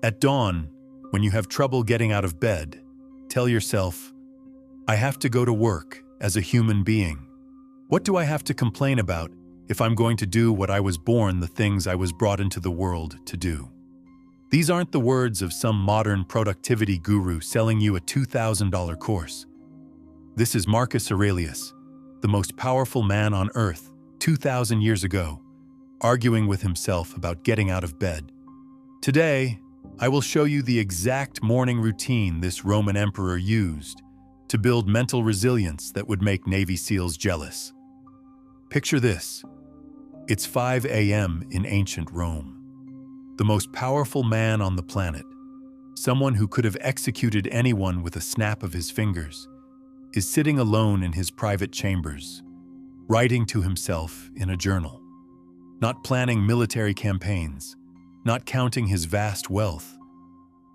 At dawn, when you have trouble getting out of bed, tell yourself, I have to go to work as a human being. What do I have to complain about if I'm going to do what I was born, the things I was brought into the world to do? These aren't the words of some modern productivity guru selling you a $2,000 course. This is Marcus Aurelius, the most powerful man on earth 2,000 years ago, arguing with himself about getting out of bed. Today, I will show you the exact morning routine this Roman emperor used to build mental resilience that would make Navy SEALs jealous. Picture this. It's 5 a.m. in ancient Rome. The most powerful man on the planet, someone who could have executed anyone with a snap of his fingers, is sitting alone in his private chambers, writing to himself in a journal. Not planning military campaigns, not counting his vast wealth,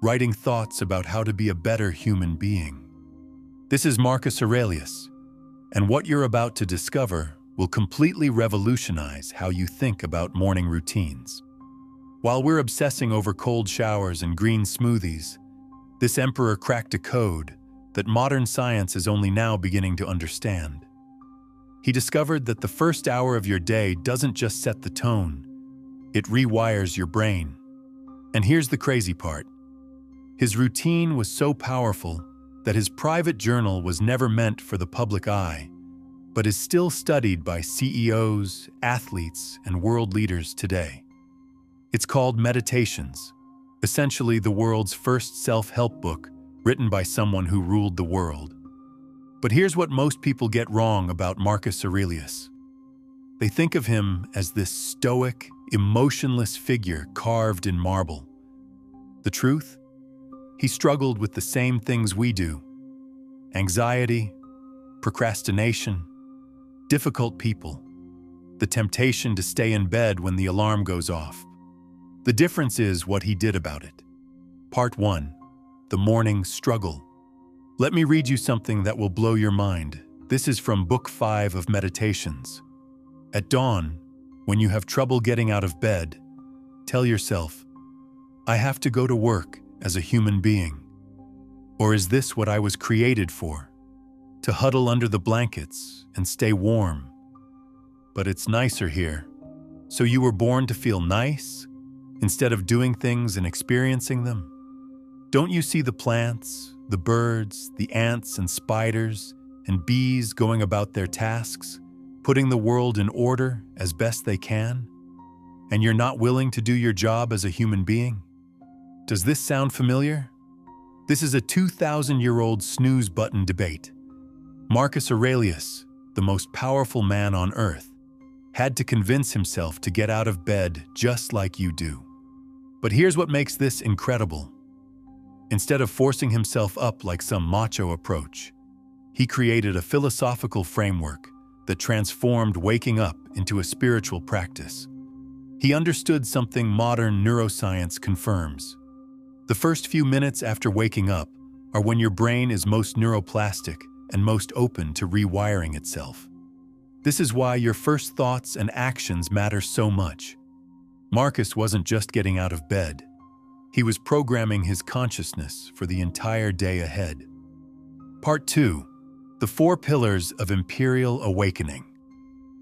writing thoughts about how to be a better human being. This is Marcus Aurelius, and what you're about to discover will completely revolutionize how you think about morning routines. While we're obsessing over cold showers and green smoothies, this emperor cracked a code that modern science is only now beginning to understand. He discovered that the first hour of your day doesn't just set the tone, it rewires your brain. And here's the crazy part. His routine was so powerful that his private journal was never meant for the public eye, but is still studied by CEOs, athletes, and world leaders today. It's called Meditations, essentially the world's first self-help book written by someone who ruled the world. But here's what most people get wrong about Marcus Aurelius. They think of him as this stoic, emotionless figure carved in marble. The truth? He struggled with the same things we do: anxiety, procrastination, difficult people, the temptation to stay in bed when the alarm goes off. The difference is what he did about it. Part 1. The Morning Struggle. Let me read you something that will blow your mind. This is from Book 5 of Meditations. At dawn, when you have trouble getting out of bed, tell yourself, I have to go to work as a human being. Or is this what I was created for? To huddle under the blankets and stay warm. But it's nicer here. So you were born to feel nice, instead of doing things and experiencing them? Don't you see the plants, the birds, the ants and spiders and bees going about their tasks, putting the world in order as best they can? And you're not willing to do your job as a human being? Does this sound familiar? This is a 2,000-year-old snooze button debate. Marcus Aurelius, the most powerful man on earth, had to convince himself to get out of bed just like you do. But here's what makes this incredible. Instead of forcing himself up like some macho approach, he created a philosophical framework that transformed waking up into a spiritual practice. He understood something modern neuroscience confirms. The first few minutes after waking up are when your brain is most neuroplastic and most open to rewiring itself. This is why your first thoughts and actions matter so much. Marcus wasn't just getting out of bed. He was programming his consciousness for the entire day ahead. Part 2. The 4 Pillars of Imperial Awakening.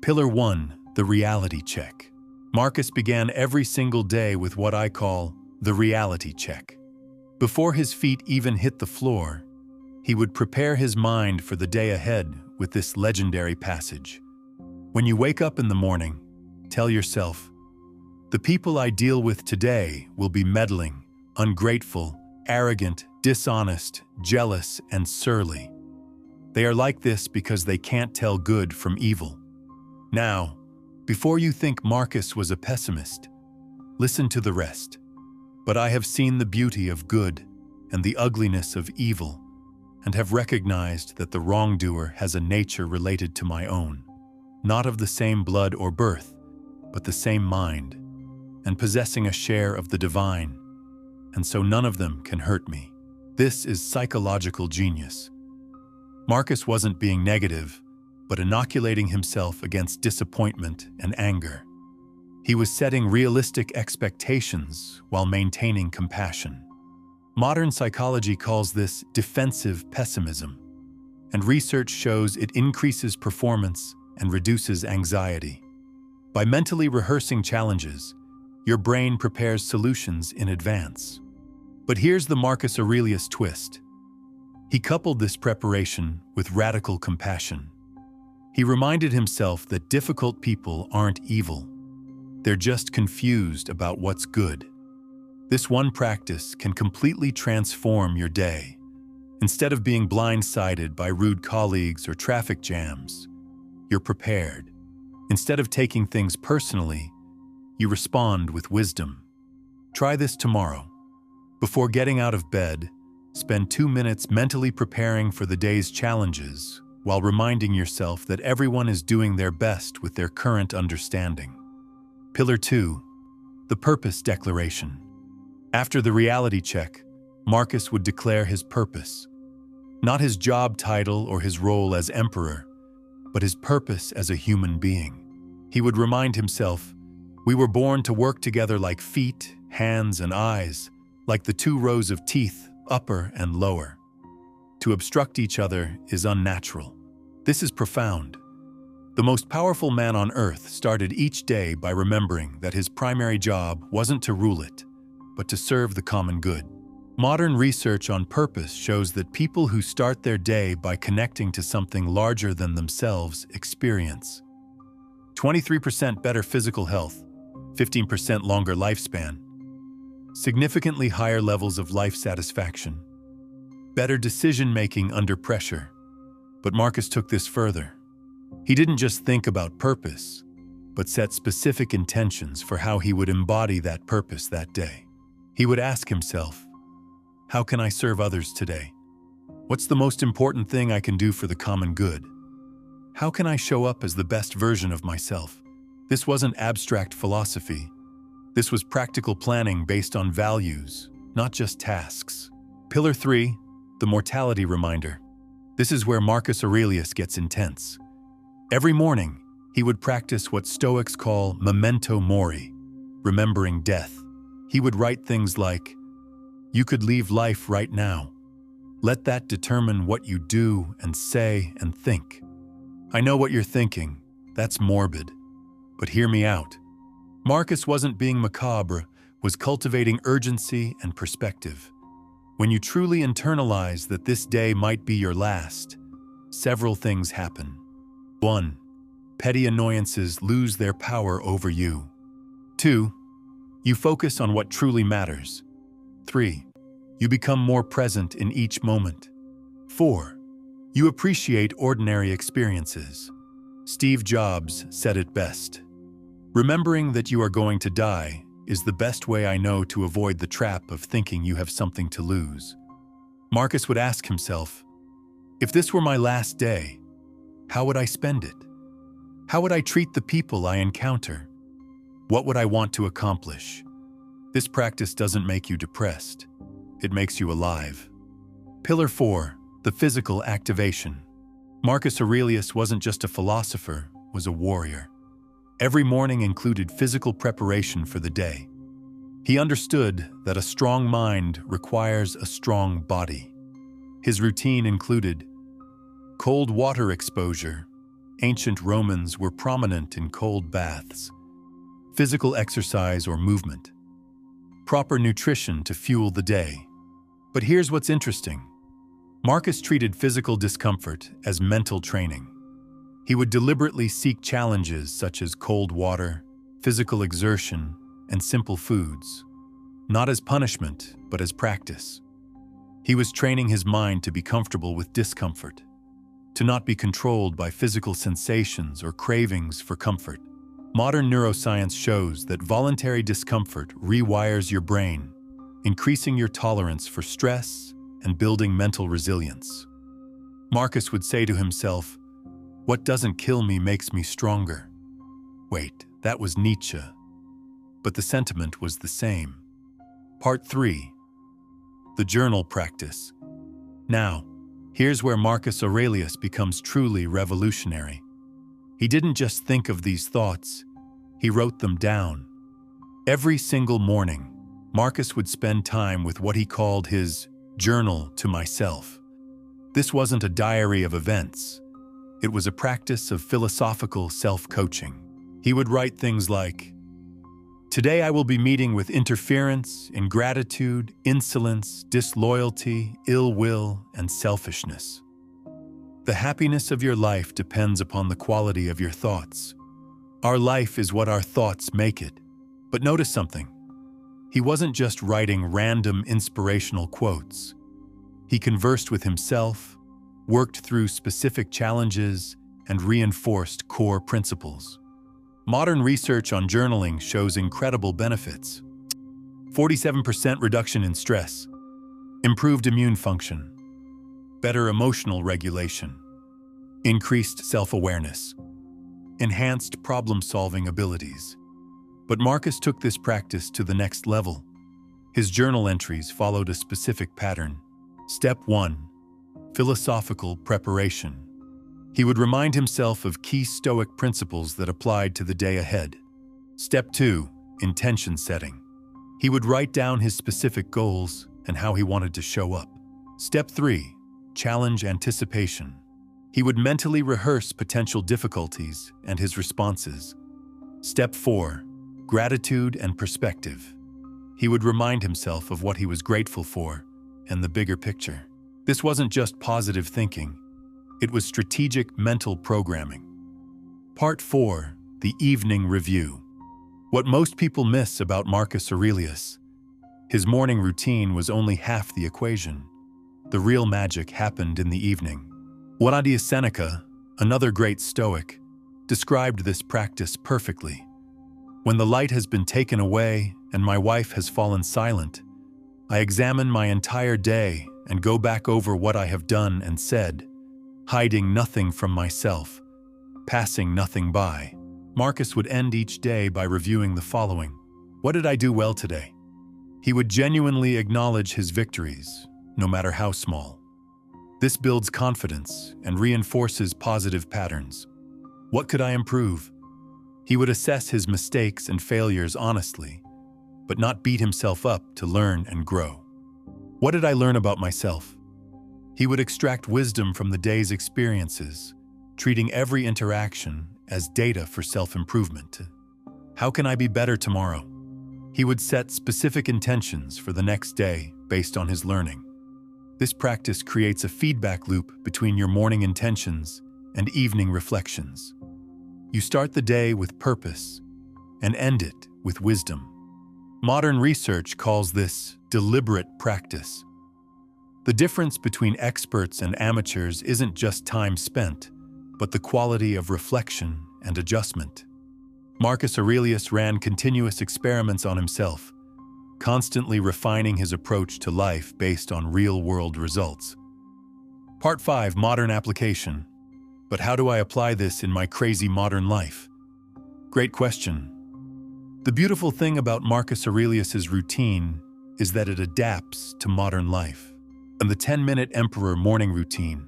Pillar 1. The Reality Check. Marcus began every single day with what I call the reality check. Before his feet even hit the floor, he would prepare his mind for the day ahead with this legendary passage. When you wake up in the morning, tell yourself, the people I deal with today will be meddling, ungrateful, arrogant, dishonest, jealous, and surly. They are like this because they can't tell good from evil. Now, before you think Marcus was a pessimist, listen to the rest. But I have seen the beauty of good and the ugliness of evil, and have recognized that the wrongdoer has a nature related to my own, not of the same blood or birth, but the same mind, and possessing a share of the divine, and so none of them can hurt me. This is psychological genius. Marcus wasn't being negative, but inoculating himself against disappointment and anger. He was setting realistic expectations while maintaining compassion. Modern psychology calls this defensive pessimism, and research shows it increases performance and reduces anxiety. By mentally rehearsing challenges, your brain prepares solutions in advance. But here's the Marcus Aurelius twist. He coupled this preparation with radical compassion. He reminded himself that difficult people aren't evil. They're just confused about what's good. This one practice can completely transform your day. Instead of being blindsided by rude colleagues or traffic jams, you're prepared. Instead of taking things personally, you respond with wisdom. Try this tomorrow. Before getting out of bed, spend 2 minutes mentally preparing for the day's challenges while reminding yourself that everyone is doing their best with their current understanding. Pillar 2. The Purpose Declaration. After the reality check, Marcus would declare his purpose. Not his job title or his role as emperor, but his purpose as a human being. He would remind himself, "We were born to work together like feet, hands, and eyes, like the 2 rows of teeth, upper and lower. To obstruct each other is unnatural." This is profound. The most powerful man on earth started each day by remembering that his primary job wasn't to rule it, but to serve the common good. Modern research on purpose shows that people who start their day by connecting to something larger than themselves experience 23% better physical health, 15% longer lifespan, significantly higher levels of life satisfaction, better decision-making under pressure. But Marcus took this further. He didn't just think about purpose, but set specific intentions for how he would embody that purpose that day. He would ask himself, "How can I serve others today? What's the most important thing I can do for the common good? How can I show up as the best version of myself?" This wasn't abstract philosophy. This was practical planning based on values, not just tasks. Pillar 3, the Mortality Reminder. This is where Marcus Aurelius gets intense. Every morning, he would practice what Stoics call Memento Mori, remembering death. He would write things like, "You could leave life right now. Let that determine what you do and say and think." I know what you're thinking. That's morbid. But hear me out. Marcus wasn't being macabre, was cultivating urgency and perspective. When you truly internalize that this day might be your last, several things happen. 1. Petty annoyances lose their power over you. 2. You focus on what truly matters. 3. You become more present in each moment. 4. You appreciate ordinary experiences. Steve Jobs said it best. "Remembering that you are going to die is the best way I know to avoid the trap of thinking you have something to lose." Marcus would ask himself, "If this were my last day, how would I spend it? How would I treat the people I encounter? What would I want to accomplish?" This practice doesn't make you depressed. It makes you alive. Pillar 4, the physical activation. Marcus Aurelius wasn't just a philosopher, was a warrior. Every morning included physical preparation for the day. He understood that a strong mind requires a strong body. His routine included cold water exposure. Ancient Romans were prominent in cold baths. Physical exercise or movement. Proper nutrition to fuel the day. But here's what's interesting. Marcus treated physical discomfort as mental training. He would deliberately seek challenges such as cold water, physical exertion, and simple foods, not as punishment, but as practice. He was training his mind to be comfortable with discomfort, to not be controlled by physical sensations or cravings for comfort. Modern neuroscience shows that voluntary discomfort rewires your brain, increasing your tolerance for stress and building mental resilience. Marcus would say to himself, "What doesn't kill me makes me stronger." Wait, that was Nietzsche. But the sentiment was the same. Part 3. The journal practice. Now, here's where Marcus Aurelius becomes truly revolutionary. He didn't just think of these thoughts, He wrote them down. Every single morning, Marcus would spend time with what he called his journal to myself. This wasn't a diary of events. It was a practice of philosophical self-coaching. He would write things like, "Today I will be meeting with interference, ingratitude, insolence, disloyalty, ill will, and selfishness." The happiness of your life depends upon the quality of your thoughts. Our life is what our thoughts make it. But notice something. He wasn't just writing random inspirational quotes. He conversed with himself, worked through specific challenges, and reinforced core principles. Modern research on journaling shows incredible benefits. 47% reduction in stress, improved immune function, better emotional regulation, increased self-awareness, enhanced problem-solving abilities. But Marcus took this practice to the next level. His journal entries followed a specific pattern. Step 1. Philosophical preparation. He would remind himself of key Stoic principles that applied to the day ahead. Step 2. Intention setting. He would write down his specific goals and how he wanted to show up. Step 3. Challenge anticipation. He would mentally rehearse potential difficulties and his responses. Step 4. Gratitude and perspective. He would remind himself of what he was grateful for and the bigger picture. This wasn't just positive thinking. It was strategic mental programming. Part 4. The evening review. What most people miss about Marcus Aurelius. His morning routine was only half the equation. The real magic happened in the evening. Seneca, another great Stoic, described this practice perfectly. "When the light has been taken away and my wife has fallen silent, I examine my entire day and go back over what I have done and said, hiding nothing from myself, passing nothing by." Marcus would end each day by reviewing the following. What did I do well today? He would genuinely acknowledge his victories, no matter how small. This builds confidence and reinforces positive patterns. What could I improve? He would assess his mistakes and failures honestly, but not beat himself up to learn and grow. What did I learn about myself? He would extract wisdom from the day's experiences, treating every interaction as data for self-improvement. How can I be better tomorrow? He would set specific intentions for the next day based on his learning. This practice creates a feedback loop between your morning intentions and evening reflections. You start the day with purpose and end it with wisdom. Modern research calls this deliberate practice. The difference between experts and amateurs isn't just time spent, but the quality of reflection and adjustment. Marcus Aurelius ran continuous experiments on himself, constantly refining his approach to life based on real-world results. Part 5. Modern application. But how do I apply this in my crazy modern life? Great question. The beautiful thing about Marcus Aurelius's routine is that it adapts to modern life. And the 10-minute Emperor morning routine.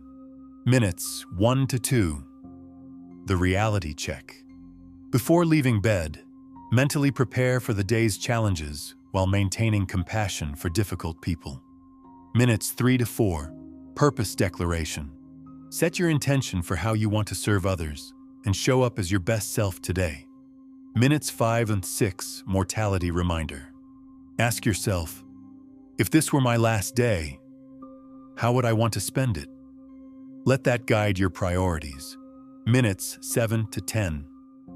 Minutes 1 to 2. The reality check. Before leaving bed, mentally prepare for the day's challenges while maintaining compassion for difficult people. Minutes 3 to 4. Purpose declaration. Set your intention for how you want to serve others and show up as your best self today. Minutes 5 and 6. Mortality reminder. Ask yourself, if this were my last day, how would I want to spend it? Let that guide your priorities. Minutes 7 to 10.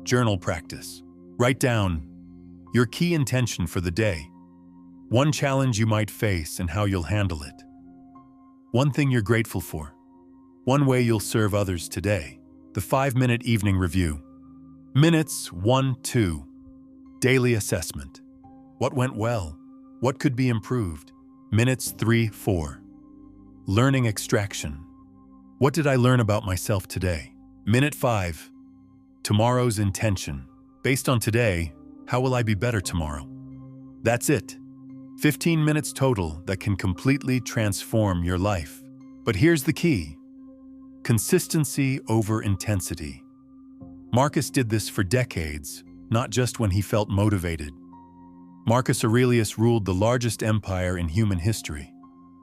Journal practice. Write down your key intention for the day. One challenge you might face and how you'll handle it. One thing you're grateful for. One way you'll serve others today. The 5-minute evening review. Minutes 1-2. Daily assessment. What went well? What could be improved? Minutes 3-4. Learning extraction. What did I learn about myself today? Minute 5. Tomorrow's intention. Based on today, how will I be better tomorrow? That's it. 15 minutes total that can completely transform your life. But here's the key. Consistency over intensity. Marcus did this for decades, not just when he felt motivated. Marcus Aurelius ruled the largest empire in human history.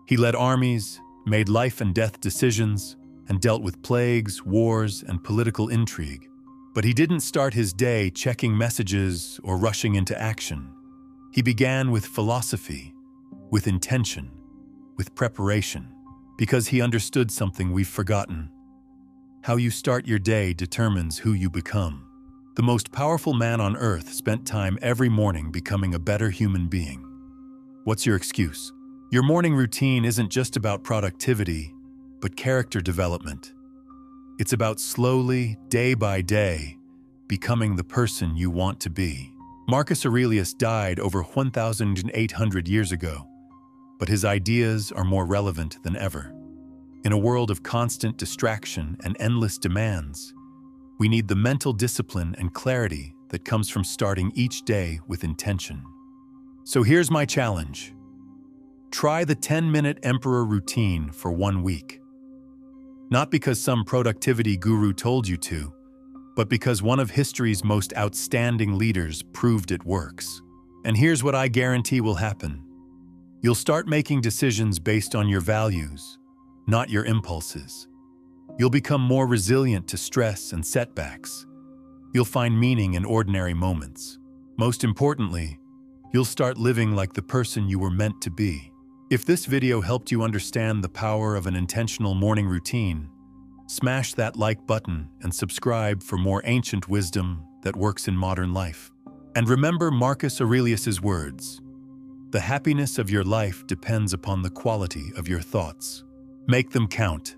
He led armies, made life and death decisions, and dealt with plagues, wars, and political intrigue. But he didn't start his day checking messages or rushing into action. He began with philosophy, with intention, with preparation, because he understood something we've forgotten. How you start your day determines who you become. The most powerful man on earth spent time every morning becoming a better human being. What's your excuse? Your morning routine isn't just about productivity, but character development. It's about slowly, day by day, becoming the person you want to be. Marcus Aurelius died over 1,800 years ago, but his ideas are more relevant than ever. In a world of constant distraction and endless demands, we need the mental discipline and clarity that comes from starting each day with intention. So here's my challenge. Try the 10-minute Emperor routine for 1 week. Not because some productivity guru told you to, but because one of history's most outstanding leaders proved it works. And here's what I guarantee will happen. You'll start making decisions based on your values, not your impulses. You'll become more resilient to stress and setbacks. You'll find meaning in ordinary moments. Most importantly, you'll start living like the person you were meant to be. If this video helped you understand the power of an intentional morning routine, smash that like button and subscribe for more ancient wisdom that works in modern life. And remember Marcus Aurelius's words, "The happiness of your life depends upon the quality of your thoughts. Make them count."